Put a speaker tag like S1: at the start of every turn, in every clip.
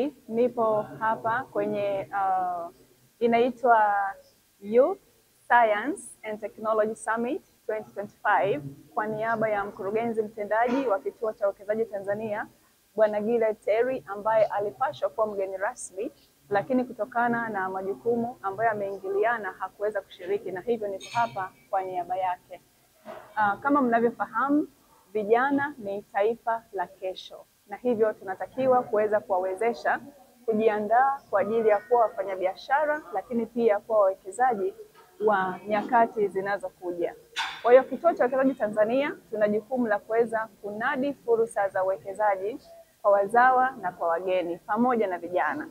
S1: Mtazamaji, nipo hapa kwenye inaitwa Youth Science and Technology Summit 2025 kwa niaba ya mkurugenzi mtendaji wa Kituo cha Uwekezaji Tanzania Bwana Gilbert Terry, ambaye alipaswa kuwa mgeni rasmi, lakini kutokana na majukumu ambayo yameingiliana hakuweza kushiriki, na hivyo niko hapa kwa niaba yake. Kama mnavyofahamu, vijana ni taifa la kesho, na hivyo tunatakiwa kuweza kuwawezesha kujiandaa kwa ajili ya kuwa wafanyabiashara, lakini pia kuwa wawekezaji wa nyakati zinazokuja. Kwa hiyo Kituo cha Uwekezaji Tanzania tuna jukumu la kuweza kunadi fursa za uwekezaji kwa wazawa na kwa wageni pamoja na vijana.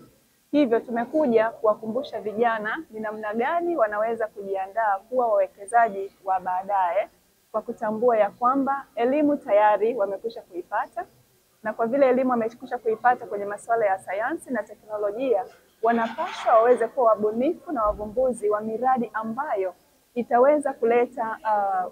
S1: Hivyo tumekuja kuwakumbusha vijana ni namna gani wanaweza kujiandaa kuwa wawekezaji wa baadaye, kwa kutambua ya kwamba elimu tayari wamekwisha kuipata, na kwa vile elimu wamekwisha kuipata kwenye masuala ya sayansi na teknolojia, wanapaswa waweze kuwa wabunifu na wavumbuzi wa miradi ambayo itaweza kuleta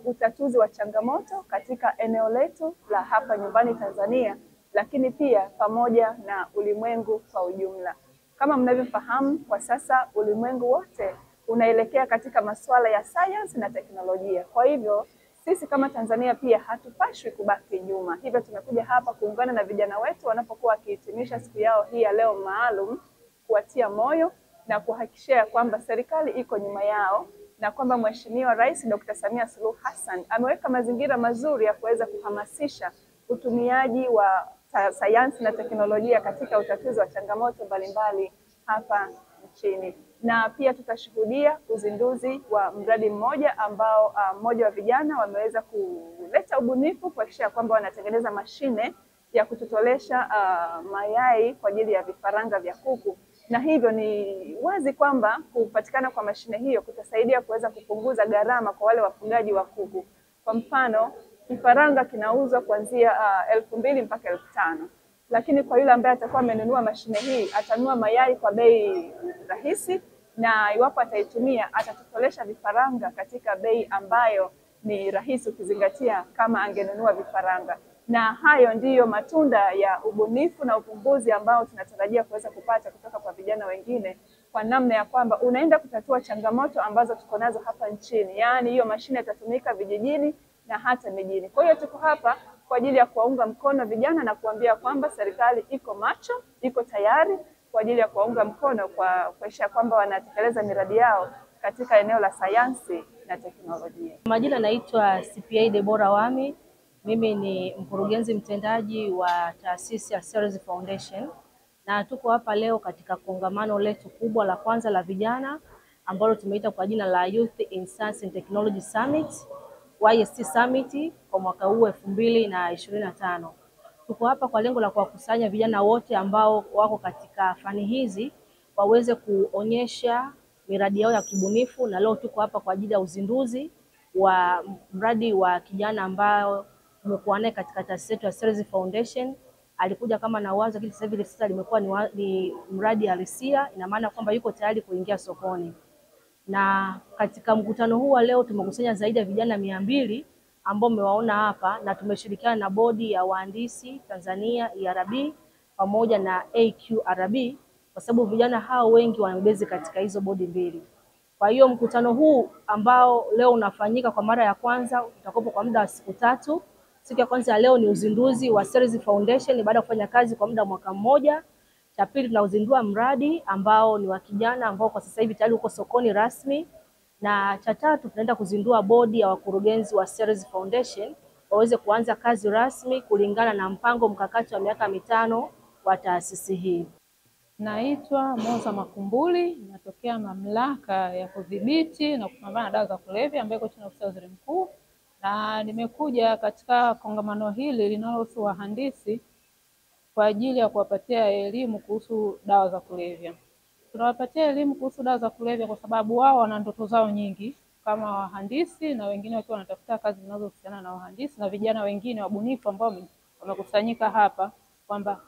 S1: utatuzi wa changamoto katika eneo letu la hapa nyumbani Tanzania, lakini pia pamoja na ulimwengu kwa ujumla. Kama mnavyofahamu, kwa sasa ulimwengu wote unaelekea katika masuala ya sayansi na teknolojia. Kwa hivyo sisi kama Tanzania pia hatupashwi kubaki nyuma. Hivyo tumekuja hapa kuungana na vijana wetu wanapokuwa wakihitimisha siku yao hii ya leo maalum, kuwatia moyo na kuhakikishia kwamba serikali iko nyuma yao, na kwamba Mheshimiwa Rais Dr. Samia Suluhu Hassan ameweka mazingira mazuri ya kuweza kuhamasisha utumiaji wa sayansi na teknolojia katika utatuzi wa changamoto mbalimbali hapa nchini. Na pia tutashuhudia uzinduzi wa mradi mmoja ambao mmoja wa vijana wameweza kuleta ubunifu kuhakikisha kwamba wanatengeneza mashine ya kutotolesha mayai kwa ajili ya vifaranga vya kuku, na hivyo ni wazi kwamba kupatikana kwa mashine hiyo kutasaidia kuweza kupunguza gharama kwa wale wafugaji wa kuku. Kwa mfano, kifaranga kinauzwa kuanzia 2,000 mpaka 5,000, lakini kwa yule ambaye atakuwa amenunua mashine hii atanunua mayai kwa bei rahisi, na iwapo ataitumia atatotolesha vifaranga katika bei ambayo ni rahisi ukizingatia kama angenunua vifaranga. Na hayo ndiyo matunda ya ubunifu na uvumbuzi ambao tunatarajia kuweza kupata kutoka kwa vijana wengine, kwa namna ya kwamba unaenda kutatua changamoto ambazo tuko nazo hapa nchini. Yaani hiyo mashine itatumika vijijini na hata mijini. Kwa hiyo tuko hapa kwa ajili ya kuwaunga mkono vijana na kuambia kwamba serikali iko macho, iko tayari kwa ajili ya kuwaunga mkono kwa kuhakikisha kwamba wanatekeleza miradi yao katika eneo la sayansi na teknolojia.
S2: Majina naitwa CPA Deborah Wami. Mimi ni mkurugenzi mtendaji wa taasisi ya Ceres Foundation, na tuko hapa leo katika kongamano letu kubwa la kwanza la vijana ambalo tumeita kwa jina la Youth in Science and Technology Summit, YST Summit, kwa mwaka huu 2025. Tuko hapa kwa lengo la kuwakusanya vijana wote ambao wako katika fani hizi waweze kuonyesha miradi yao ya kibunifu, na leo tuko hapa kwa ajili ya uzinduzi wa mradi wa kijana ambao tumekuwa naye katika taasisi yetu ya Ceres Foundation. Alikuja kama na wazo, lakini sasa limekuwa ni mradi halisia, ina maana kwamba yuko tayari kuingia sokoni. Na katika mkutano huu wa leo tumekusanya zaidi ya vijana 200 ambao mmewaona hapa, na tumeshirikiana na bodi ya wahandisi Tanzania ERB pamoja na AQRB, kwa sababu vijana hao wengi wanabezi katika hizo bodi mbili. Kwa hiyo mkutano huu ambao leo unafanyika kwa mara ya kwanza utakopo kwa muda wa siku 3. Siku ya kwanza leo ni uzinduzi wa Ceres Foundation baada ya kufanya kazi kwa muda wa mwaka mmoja. Cha pili tunauzindua mradi ambao ni wa kijana ambao kwa sasa hivi tayari uko sokoni rasmi, na cha tatu tunaenda kuzindua bodi ya wakurugenzi wa Ceres Foundation waweze kuanza kazi rasmi kulingana na mpango mkakati wa miaka 5 wa taasisi hii.
S3: Naitwa Moza Makumbuli, natokea mamlaka ya kudhibiti na kupambana na dawa za kulevya ambayo iko chini ya ofisi ya Waziri Mkuu, na nimekuja katika kongamano hili linalohusu wahandisi kwa ajili ya kuwapatia elimu kuhusu dawa za kulevya. Tunawapatia elimu kuhusu dawa za kulevya kwa sababu wao wana ndoto zao nyingi kama wahandisi, na wengine wakiwa wanatafuta kazi zinazohusiana na wahandisi, na vijana wengine wabunifu ambao wamekusanyika hapa, kwamba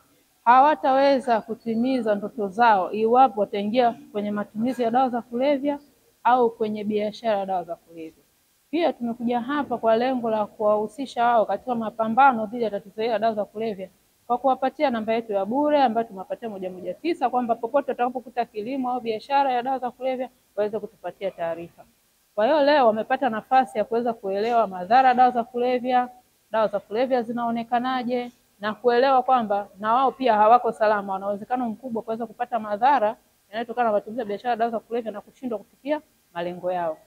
S3: hawataweza kutimiza ndoto zao iwapo wataingia kwenye matumizi ya dawa za kulevya au kwenye biashara ya dawa za kulevya. Pia tumekuja hapa kwa lengo la kuwahusisha wao katika mapambano dhidi ya tatizo la dawa za kulevya kwa kuwapatia namba yetu ya bure ambayo tumewapatia 119 kwamba popote utakapokuta kilimo au biashara ya dawa za kulevya waweze kutupatia taarifa. Kwa hiyo leo wamepata nafasi ya kuweza kuelewa madhara dawa za kulevya zinaonekanaje, na kuelewa kwamba na wao pia hawako salama, wana uwezekano mkubwa kuweza kupata madhara yanayotokana na matumizi ya biashara dawa za kulevya na kushindwa kufikia malengo yao.